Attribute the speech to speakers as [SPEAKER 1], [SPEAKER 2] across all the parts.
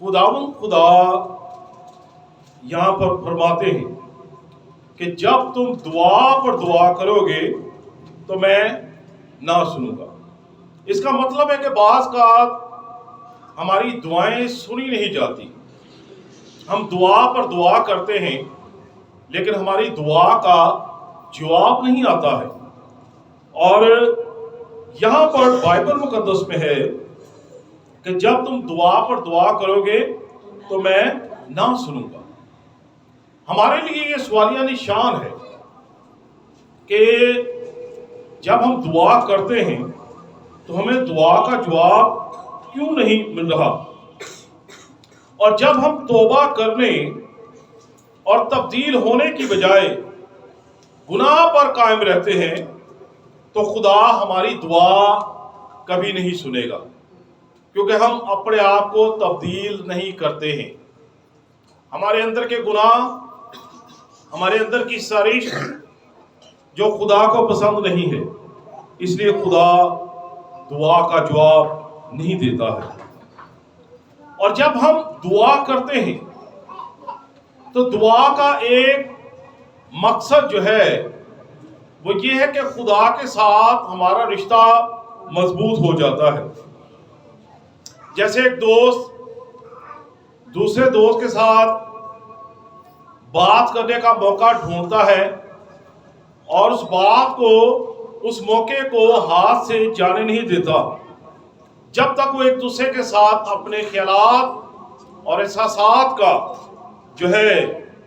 [SPEAKER 1] خداوند خدا یہاں پر فرماتے ہیں کہ جب تم دعا پر دعا کرو گے تو میں نہ سنوں گا۔ اس کا مطلب ہے کہ بعض کا ہماری دعائیں سنی نہیں جاتی، ہم دعا پر دعا کرتے ہیں لیکن ہماری دعا کا جواب نہیں آتا ہے۔ اور یہاں پر بائبل مقدس میں ہے کہ جب تم دعا پر دعا کرو گے تو میں نہ سنوں گا۔ ہمارے لیے یہ سوالیہ نشان ہے کہ جب ہم دعا کرتے ہیں تو ہمیں دعا کا جواب کیوں نہیں مل رہا، اور جب ہم توبہ کرنے اور تبدیل ہونے کی بجائے گناہ پر قائم رہتے ہیں تو خدا ہماری دعا کبھی نہیں سنے گا، کیونکہ ہم اپنے آپ کو تبدیل نہیں کرتے ہیں۔ ہمارے اندر کے گناہ، ہمارے اندر کی سازش جو خدا کو پسند نہیں ہے، اس لیے خدا دعا کا جواب نہیں دیتا ہے۔ اور جب ہم دعا کرتے ہیں تو دعا کا ایک مقصد جو ہے وہ یہ ہے کہ خدا کے ساتھ ہمارا رشتہ مضبوط ہو جاتا ہے۔ جیسے ایک دوست دوسرے دوست کے ساتھ بات کرنے کا موقع ڈھونڈتا ہے اور اس بات کو، اس موقع کو ہاتھ سے جانے نہیں دیتا جب تک وہ ایک دوسرے کے ساتھ اپنے خیالات اور احساسات کا جو ہے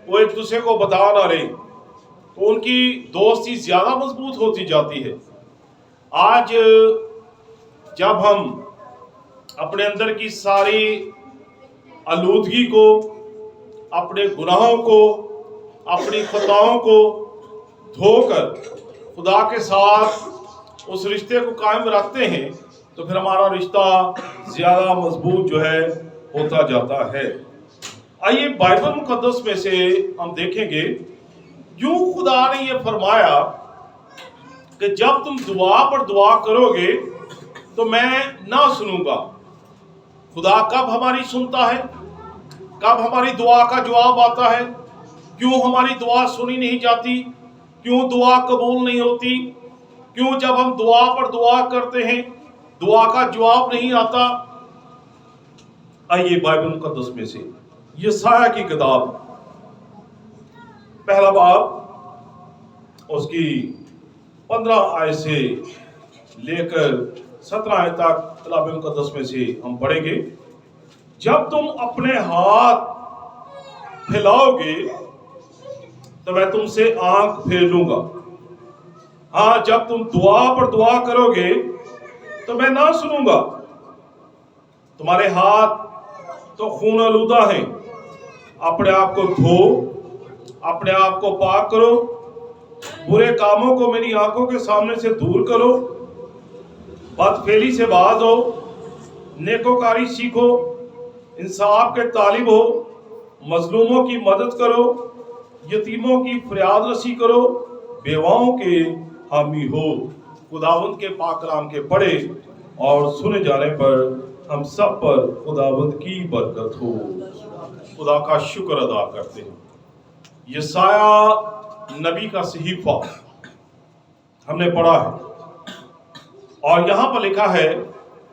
[SPEAKER 1] وہ ایک دوسرے کو بتا نہ رہے، تو ان کی دوستی زیادہ مضبوط ہوتی جاتی ہے۔ آج جب ہم اپنے اندر کی ساری آلودگی کو، اپنے گناہوں کو، اپنی خطاؤں کو دھو کر خدا کے ساتھ اس رشتے کو قائم رکھتے ہیں تو پھر ہمارا رشتہ زیادہ مضبوط جو ہے ہوتا جاتا ہے۔ آئیے بائبل مقدس میں سے ہم دیکھیں گے، یوں خدا نے یہ فرمایا کہ جب تم دعا پر دعا کرو گے تو میں نہ سنوں گا۔ خدا کب ہماری سنتا ہے؟ کب ہماری دعا کا جواب آتا ہے؟ کیوں ہماری دعا سنی نہیں جاتی؟ کیوں دعا قبول نہیں ہوتی؟ کیوں جب ہم دعا پر دعا کرتے ہیں دعا کا جواب نہیں آتا؟ آئیے بائبل مقدس میں سے یسایہ کی کتاب پہلا باب اس کی 15 آیت سے لے کر 17 آیت تک کتاب مقدس میں سے ہم پڑھیں گے۔ جب تم اپنے ہاتھ پھیلاؤ گے تو میں تم سے آنکھ پھیر لوں گا۔ ہاں، جب تم دعا پر دعا کرو گے تو میں نہ سنوں گا۔ تمہارے ہاتھ تو خون آلودہ ہیں، اپنے آپ کو دھو، اپنے آپ کو پاک کرو، برے کاموں کو میری آنکھوں کے سامنے سے دور کرو، بدفعلی سے باز ہو، نیکوکاری سیکھو، انصاف کے طالب ہو، مظلوموں کی مدد کرو، یتیموں کی فریاد رسی کرو، بیواؤں کے حامی ہو۔ خداوند کے پاک کلام کے پڑھے اور سنے جانے پر ہم سب پر خداوند کی برکت ہو۔ خدا کا شکر ادا کرتے ہیں۔ یسایہ نبی کا صحیفہ ہم نے پڑھا ہے اور یہاں پر لکھا ہے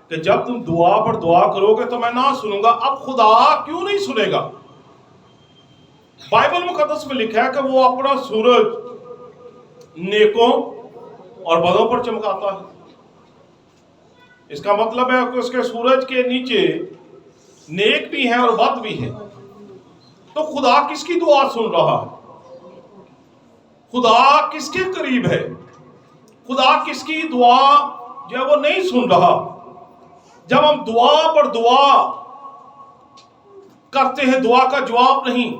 [SPEAKER 1] کہ جب تم دعا پر دعا کرو گے تو میں نہ سنوں گا۔ اب خدا کیوں نہیں سنے گا؟ بائبل مقدس میں لکھا ہے کہ وہ اپنا سورج نیکوں اور بدوں پر چمکاتا ہے۔ اس کا مطلب ہے کہ اس کے سورج کے نیچے نیک بھی ہیں اور بد بھی ہیں۔ تو خدا کس کی دعا سن رہا ہے؟ خدا کس کے قریب ہے؟ خدا کس کی دعا جو ہے وہ نہیں سن رہا؟ جب ہم دعا پر دعا کرتے ہیں دعا کا جواب نہیں،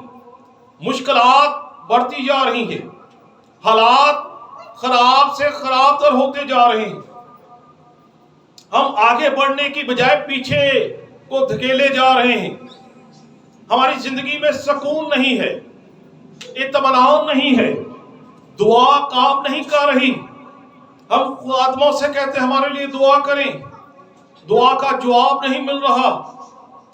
[SPEAKER 1] مشکلات بڑھتی جا رہی ہیں، حالات خراب سے خراب تر ہوتے جا رہے ہیں، ہم آگے بڑھنے کی بجائے پیچھے کو دھکیلے جا رہے ہیں، ہماری زندگی میں سکون نہیں ہے، اطمینان نہیں ہے، دعا کام نہیں کر رہی۔ ہم آدموں سے کہتے ہیں ہمارے لیے دعا کریں، دعا کا جواب نہیں مل رہا۔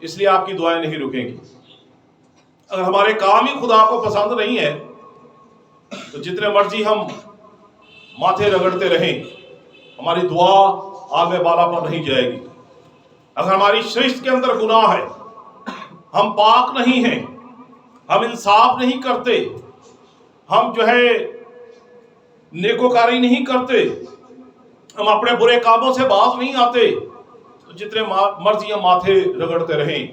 [SPEAKER 1] اس لیے آپ کی دعائیں نہیں رکیں گی۔ اگر ہمارے کام ہی خدا کو پسند نہیں ہے تو جتنے مرضی ہم ماتھے رگڑتے رہیں، ہماری دعا عالم بالا پر نہیں جائے گی۔ اگر ہماری شریشت کے اندر گناہ ہے، ہم پاک نہیں ہیں، ہم انصاف نہیں کرتے، ہم نیکوکاری نہیں کرتے، ہم اپنے برے کاموں سے باز نہیں آتے، تو جتنے مرضی ہم ماتھے رگڑتے رہیں،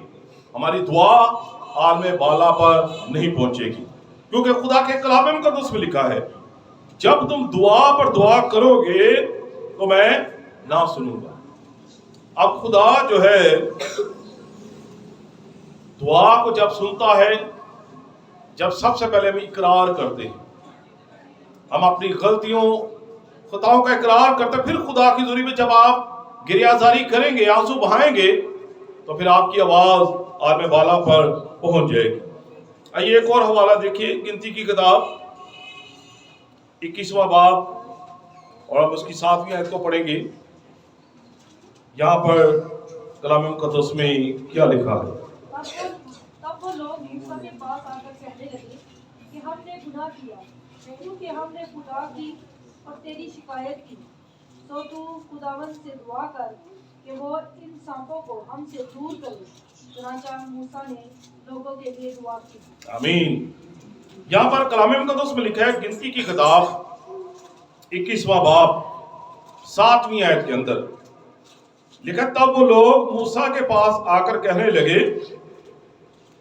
[SPEAKER 1] ہماری دعا عالم بالا پر نہیں پہنچے گی۔ کیونکہ خدا کے کلام مقدس میں لکھا ہے، جب تم دعا پر دعا کرو گے تو میں نہ سنوں گا۔ اب خدا دعا کو جب سنتا ہے، جب سب سے پہلے ہم اقرار کرتے ہیں، ہم اپنی غلطیوں خطاؤں کا اقرار کرتے ہیں، پھر خدا کی حضوری میں جب آپ گریہ کریں گے، آنسو بہائیں گے، تو پھر آپ کی آواز عالم بالا پر پہنچ جائے گی۔ آئیے ایک اور حوالہ دیکھیے، گنتی کی کتاب 21واں باب، اور اب اس کی 7ویں آیت کو پڑھیں گے۔ یہاں پر کلام مقدس میں کیا لکھا ہے؟
[SPEAKER 2] تب وہ لوگ موسیٰ کے پاس آ کر کہنے لگے کہ ہم نے گناہ کیا، کیونکہ ہم نے خدا کی اور تیری شکایت کی، تو تو خداوند سے دعا کر کہ وہ ان سانپوں کو ہم سے دور کرے۔ چنانچہ موسیٰ نے لوگوں کے لیے دعا کی۔
[SPEAKER 1] آمین۔ یہاں پر کلام مقدس میں لکھا ہے، گنتی کی کتاب 21واں باب 7ویں آیت کے اندر لکھا، تب وہ لوگ موسیٰ کے پاس آ کر کہنے لگے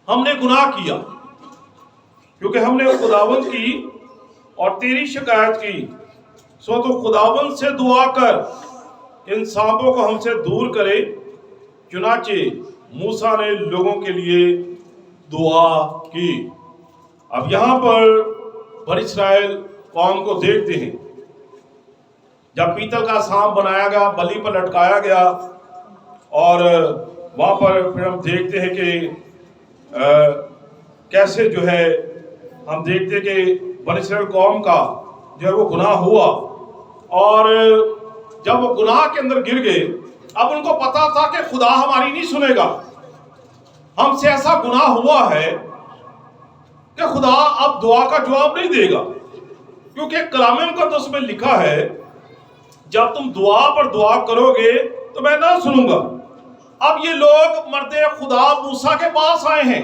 [SPEAKER 1] ہم نے گناہ کیا، کیونکہ ہم نے خداوند کی اور تیری شکایت کی، سو تو خداوند سے دعا کر ان سانپوں کو ہم سے دور کرے۔ چنانچہ موسیٰ نے لوگوں کے لیے دعا کی۔ اب یہاں پر بنی اسرائیل قوم کو دیکھتے ہیں، جب پیتل کا سانپ بنایا گیا، بلی پر لٹکایا گیا، اور وہاں پر پھر ہم دیکھتے ہیں کہ کیسے ہم دیکھتے ہیں کہ بنی اسرائیل قوم کا وہ گناہ ہوا، اور جب وہ گناہ کے اندر گر گئے، اب ان کو پتا تھا کہ خدا ہماری نہیں سنے گا، ہم سے ایسا گناہ ہوا ہے کہ خدا اب دعا کا جواب نہیں دے گا، کیونکہ کلام مقدس میں لکھا ہے جب تم دعا پر دعا کرو گے تو میں نہ سنوں گا۔ اب یہ لوگ مرد خدا موسیٰ کے پاس آئے ہیں،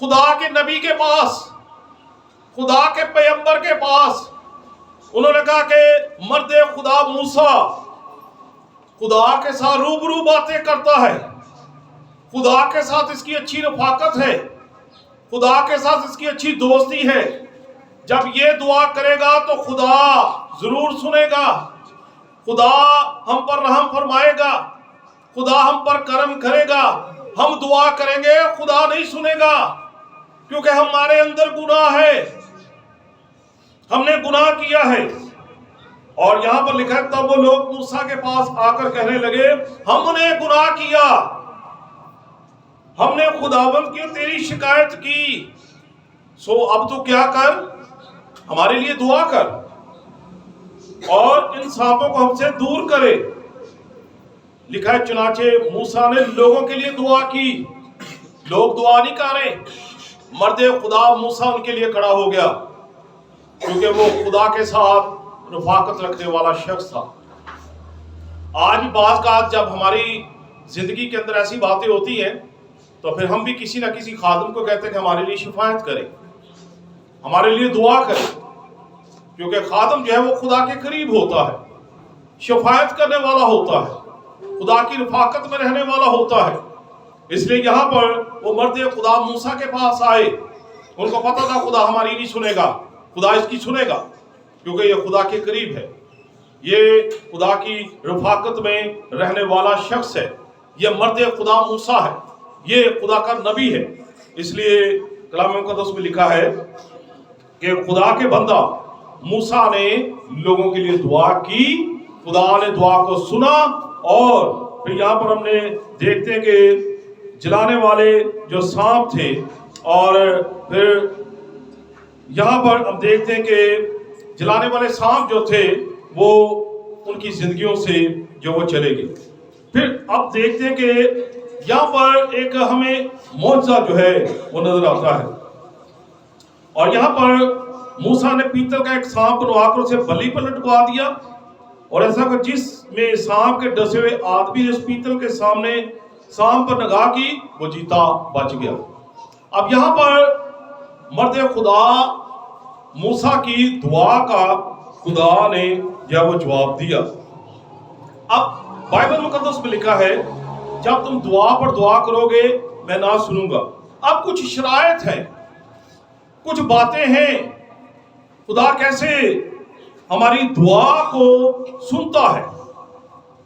[SPEAKER 1] خدا کے نبی کے پاس، خدا کے پیغمبر کے پاس۔ انہوں نے کہا کہ مرد خدا موسیٰ خدا کے ساتھ روبرو باتیں کرتا ہے، خدا کے ساتھ اس کی اچھی رفاقت ہے، خدا کے ساتھ اس کی اچھی دوستی ہے، جب یہ دعا کرے گا تو خدا ضرور سنے گا، خدا ہم پر رحم فرمائے گا، خدا ہم پر کرم کرے گا۔ ہم دعا کریں گے خدا نہیں سنے گا، کیونکہ ہمارے اندر گناہ ہے، ہم نے گناہ کیا ہے۔ اور یہاں پر لکھا ہے، تب وہ لوگ موسیٰ کے پاس آ کر کہنے لگے ہم نے گناہ کیا، ہم نے خداوند کی تیری شکایت کی، سو اب تو کیا کر، ہمارے لیے دعا کر اور ان سانپوں کو ہم سے دور کرے۔ لکھا ہے، چنانچہ موسیٰ نے لوگوں کے لیے دعا کی۔ لوگ دعا نہیں کر رہے، مرد خدا موسیٰ ان کے لیے کھڑا ہو گیا، کیونکہ وہ خدا کے ساتھ رفاقت رکھنے والا شخص تھا۔ آج بعض کا جب ہماری زندگی کے اندر ایسی باتیں ہوتی ہیں تو پھر ہم بھی کسی نہ کسی خادم کو کہتے ہیں کہ ہمارے لیے شفاعت کرے، ہمارے لیے دعا کرے، کیونکہ خادم وہ خدا کے قریب ہوتا ہے، شفاعت کرنے والا ہوتا ہے، خدا کی رفاقت میں رہنے والا ہوتا ہے۔ اس لیے یہاں پر وہ مرد خدا موسیٰ کے پاس آئے، ان کو پتا تھا خدا ہماری نہیں سنے گا، خدا اس کی سنے گا، کیونکہ یہ خدا کے قریب ہے، یہ خدا کی رفاقت میں رہنے والا شخص ہے، یہ مرد خدا موسیٰ ہے، یہ خدا کا نبی ہے۔ اس لیے کلام مقدس میں لکھا ہے کہ خدا کے بندہ موسیٰ نے لوگوں کے لیے دعا کی، خدا نے دعا کو سنا، اور پھر یہاں پر ہم نے دیکھتے ہیں کہ جلانے والے جو سانپ تھے، اور پھر یہاں پر ہم دیکھتے ہیں کہ جلانے والے سانپ جو تھے وہ ان کی زندگیوں سے وہ چلے گئے۔ پھر اب دیکھتے ہیں کہ یہاں پر ایک ہمیں معجزہ جو ہے وہ نظر آتا ہے، اور یہاں پر موسیٰ نے پیتل کا ایک سانپ بنوا کر اسے بلی پر لٹکوا دیا، اور ایسا کہ جس میں سانپ کے ڈسے ہوئے آدمی نے اس پیتل کے سامنے سانپ پر نگاہ کی وہ جیتا بچ گیا۔ اب یہاں پر مرد خدا موسیٰ کی دعا کا خدا نے وہ جواب دیا۔ اب بائبل مقدس میں لکھا ہے جب تم دعا پر دعا کرو گے میں نہ سنوں گا۔ اب کچھ شرائط ہیں، کچھ باتیں ہیں، خدا کیسے ہماری دعا کو سنتا ہے،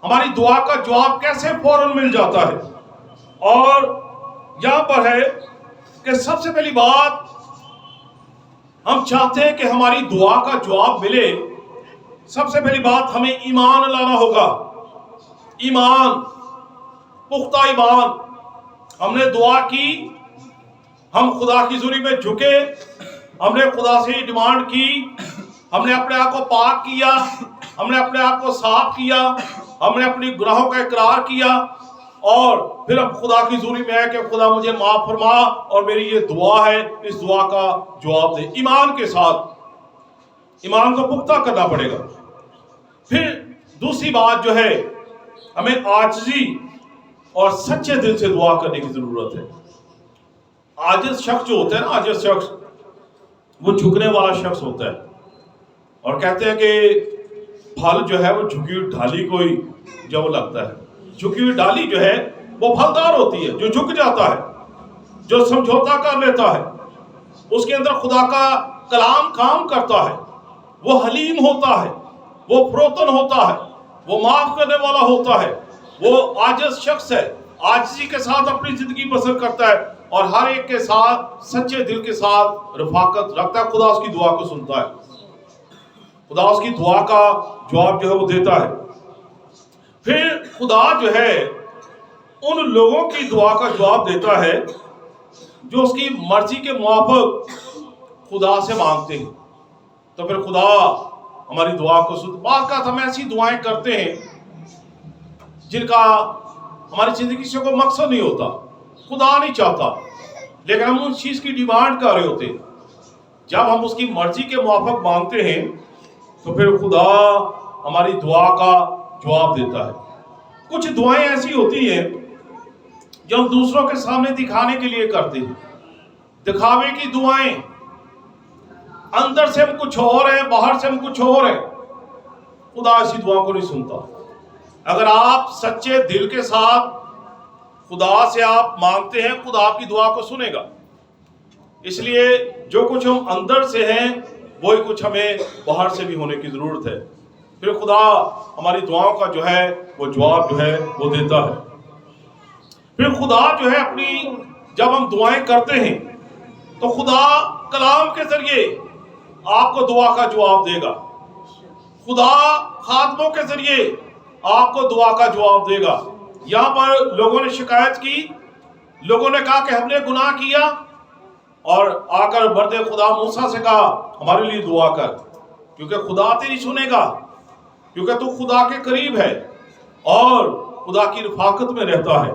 [SPEAKER 1] ہماری دعا کا جواب کیسے فوراً مل جاتا ہے۔ اور یہاں پر ہے کہ سب سے پہلی بات ہم چاہتے ہیں کہ ہماری دعا کا جواب ملے، سب سے پہلی بات ہمیں ایمان لانا ہوگا، ایمان، پختہ ایمان۔ ہم نے دعا کی، ہم خدا کی حضوری میں جھکے، ہم نے خدا سے ڈیمانڈ کی، ہم نے اپنے آپ کو پاک کیا، ہم نے اپنے آپ کو صاف کیا، ہم نے اپنی گناہوں کا اقرار کیا، اور پھر اب خدا کی حضوری میں ہے کہ خدا مجھے معاف فرما اور میری یہ دعا ہے، اس دعا کا جواب دے۔ ایمان کے ساتھ، ایمان کو پختہ کرنا پڑے گا۔ پھر دوسری بات جو ہے ہمیں عاجزی اور سچے دل سے دعا کرنے کی ضرورت ہے۔ عاجز شخص جو ہوتا ہے نا، عاجز شخص وہ جھکنے والا شخص ہوتا ہے، اور کہتے ہیں کہ پھل جو ہے وہ جھکی ہوئی ڈھالی کو ہی جب لگتا ہے۔ جھکی ہوئی ڈالی جو ہے وہ پھلدار ہوتی ہے، جو جھک جاتا ہے، جو سمجھوتا کر لیتا ہے، اس کے اندر خدا کا کلام کام کرتا ہے، وہ حلیم ہوتا ہے، وہ فروتن ہوتا ہے، وہ معاف کرنے والا ہوتا ہے، وہ عاجز شخص ہے، عاجزی کے ساتھ اپنی زندگی بسر کرتا ہے، اور ہر ایک کے ساتھ سچے دل کے ساتھ رفاقت رکھتا ہے۔ خدا اس کی دعا کو سنتا ہے، خدا اس کی دعا کا جواب جو ہے وہ دیتا ہے۔ پھر خدا جو ہے ان لوگوں کی دعا کا جواب دیتا ہے جو اس کی مرضی کے موافق خدا سے مانگتے ہیں، تو پھر خدا ہماری دعا کو سنتا۔ بعض کا ہم ایسی دعائیں کرتے ہیں جن کا ہماری زندگی سے کوئی مقصد نہیں ہوتا، خدا نہیں چاہتا، لیکن ہم اس چیز کی ڈیمانڈ کر رہے ہوتے ہیں۔ جب ہم اس کی مرضی کے موافق مانگتے ہیں تو پھر خدا ہماری دعا کا جواب دیتا ہے۔ کچھ دعائیں ایسی ہوتی ہیں جو ہم دوسروں کے سامنے دکھانے کے لیے کرتے ہیں، دکھاوے کی دعائیں، اندر سے ہم کچھ اور ہیں، باہر سے ہم کچھ اور ہیں۔ خدا ایسی دعا کو نہیں سنتا۔ اگر آپ سچے دل کے ساتھ خدا سے آپ مانگتے ہیں، خدا آپ کی دعا کو سنے گا۔ اس لیے جو کچھ ہم اندر سے ہیں وہی کچھ ہمیں باہر سے بھی ہونے کی ضرورت ہے، پھر خدا ہماری دعاؤں کا جو ہے وہ جواب جو ہے وہ دیتا ہے۔ پھر خدا جو ہے اپنی جب ہم دعائیں کرتے ہیں تو خدا کلام کے ذریعے آپ کو دعا کا جواب دے گا، خدا خادموں کے ذریعے آپ کو دعا کا جواب دے گا۔ یہاں پر لوگوں نے شکایت کی، لوگوں نے کہا کہ ہم نے گناہ کیا، اور آ کر مرد خدا موسیٰ سے کہا ہمارے لیے دعا کر، کیونکہ خدا تیری سنے گا، کیونکہ تو خدا کے قریب ہے اور خدا کی رفاقت میں رہتا ہے۔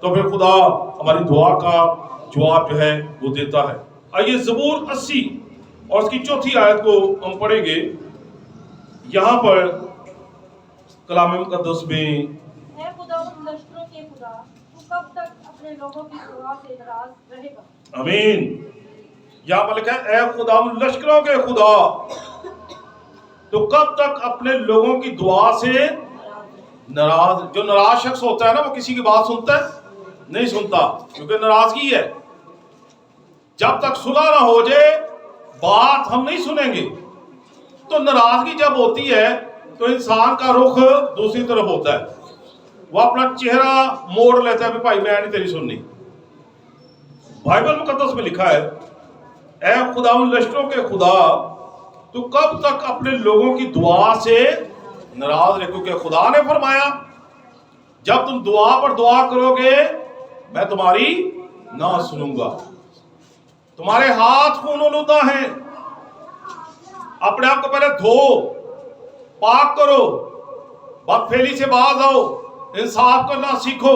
[SPEAKER 1] تو پھر خدا ہماری دعا کا جواب جو ہے وہ دیتا ہے۔ آئیے زبور 80 اور اس کی 4 آیت کو ہم پڑھیں گے۔ یہاں پر کلام مقدس میں
[SPEAKER 2] اے خداوند لشکروں کے خدا، تو کب تک اپنے لوگوں کی دعا سے ناراض رہے گا؟
[SPEAKER 1] آمین۔ یہاں پر لکھا ہے اے خداوند لشکروں کے خدا، تو کب تک اپنے لوگوں کی دعا سے ناراض۔ جو ناراض شخص ہوتا ہے نا وہ کسی کی بات سنتا ہے؟ نہیں سنتا، کیونکہ ناراضگی ہے۔ جب تک صلح نہ ہو جائے بات ہم نہیں سنیں گے۔ تو ناراضگی جب ہوتی ہے تو انسان کا رخ دوسری طرف ہوتا ہے، وہ اپنا چہرہ موڑ لیتا ہے کہ بھائی میں نہیں تیری سننی۔ بائبل مقدس میں لکھا ہے اے خداوند لشکروں کے خدا، تو کب تک اپنے لوگوں کی دعا سے ناراض رہے، کیونکہ خدا نے فرمایا جب تم دعا پر دعا کرو گے میں تمہاری نہ سنوں گا۔ تمہارے ہاتھ خون آلودہ ہیں، اپنے آپ کو پہلے دھو، پاک کرو، بد پھیلی سے باز آؤ، انصاف کرنا سیکھو،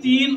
[SPEAKER 1] 3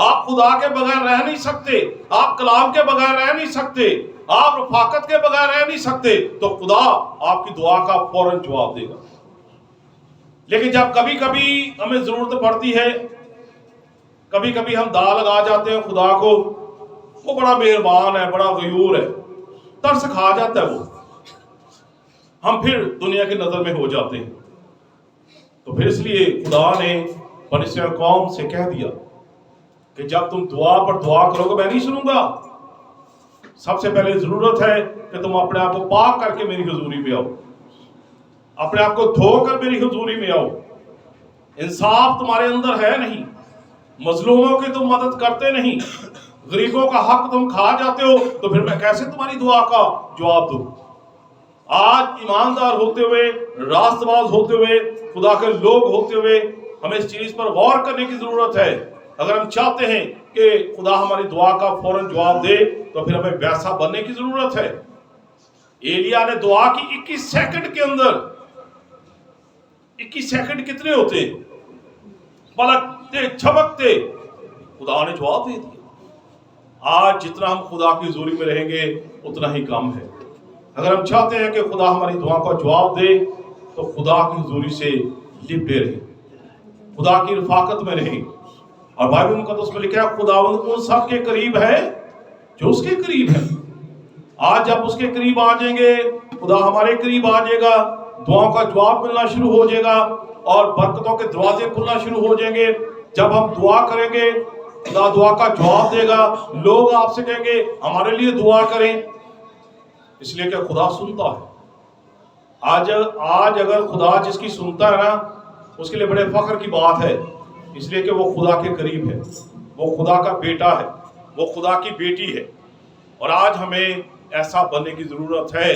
[SPEAKER 1] آپ خدا کے بغیر رہ نہیں سکتے. آپ کلام کے بغیر رہ نہیں سکتے. آپ رفاقت کے بغیر رہ نہیں سکتے. تو خدا آپ کی دعا کا فوراً جواب دے گا. لیکن جب کبھی کبھی ہمیں ضرورت پڑتی ہے، کبھی کبھی ہم دا لگا جاتے ہیں خدا کو، وہ بڑا مہربان ہے، بڑا غیور ہے، ترس کھا جاتا ہے وہ، ہم پھر دنیا کی نظر میں ہو جاتے ہیں. تو پھر اس لیے خدا نے بنی اسرائیل قوم سے کہہ دیا کہ جب تم دعا پر دعا کرو گے میں نہیں سنوں گا. سب سے پہلے ضرورت ہے کہ تم اپنے آپ کو پاک کر کے میری حضوری میں آؤ، اپنے آپ کو دھو کر میری حضوری میں آؤ. انصاف تمہارے اندر ہے نہیں، مظلوموں کی تم مدد کرتے نہیں، غریبوں کا حق تم کھا جاتے ہو، تو پھر میں کیسے تمہاری دعا کا جواب دوں؟ آج ایماندار ہوتے ہوئے، راست باز ہوتے ہوئے، خدا کے لوگ ہوتے ہوئے ہمیں اس چیز پر غور کرنے کی ضرورت ہے. اگر ہم چاہتے ہیں کہ خدا ہماری دعا کا فوراً جواب دے تو پھر ہمیں ویسا بننے کی ضرورت ہے. ایلیا نے دعا کی 21 سیکنڈ کے اندر، 21 سیکنڈ کتنے ہوتے ہیں؟ پلکتے جھپکتے خدا نے جواب دے دیا. آج جتنا ہم خدا کی حضوری میں رہیں گے اتنا ہی کم ہے. اگر ہم چاہتے ہیں کہ خدا ہماری دعا کو جواب دے تو خدا کی حضوری سے لپٹے رہیں، خدا کی رفاقت میں رہیں. اور بائبل مقدس میں لکھا ہے خداوند ان سب کے قریب ہے جو اس کے قریب ہے. آج جب اس کے قریب آ جائیں گے، خدا ہمارے قریب آ جائے گا، دعاؤں کا جواب ملنا شروع ہو جائے گا اور برکتوں کے دروازے کھلنا شروع ہو جائیں گے. جب ہم دعا کریں گے خدا دعا کا جواب دے گا. لوگ آپ سے کہیں گے ہمارے لیے دعا کریں، اس لیے کہ خدا سنتا ہے. آج اگر خدا جس کی سنتا ہے نا، اس کے لیے بڑے فخر کی بات ہے، اس لیے کہ وہ خدا کے قریب ہے، وہ خدا کا بیٹا ہے، وہ خدا کی بیٹی ہے. اور آج ہمیں ایسا بننے کی ضرورت ہے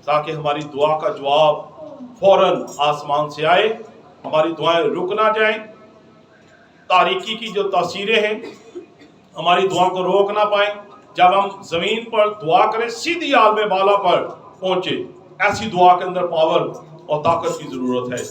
[SPEAKER 1] تاکہ ہماری دعا کا جواب فوراً آسمان سے آئے، ہماری دعائیں رک نہ جائیں، تاریکی کی جو تاثیریں ہیں ہماری دعا کو روک نہ پائیں. جب ہم زمین پر دعا کریں سیدھی عالم بالا پر پہنچے. ایسی دعا کے اندر پاور اور طاقت کی ضرورت ہے.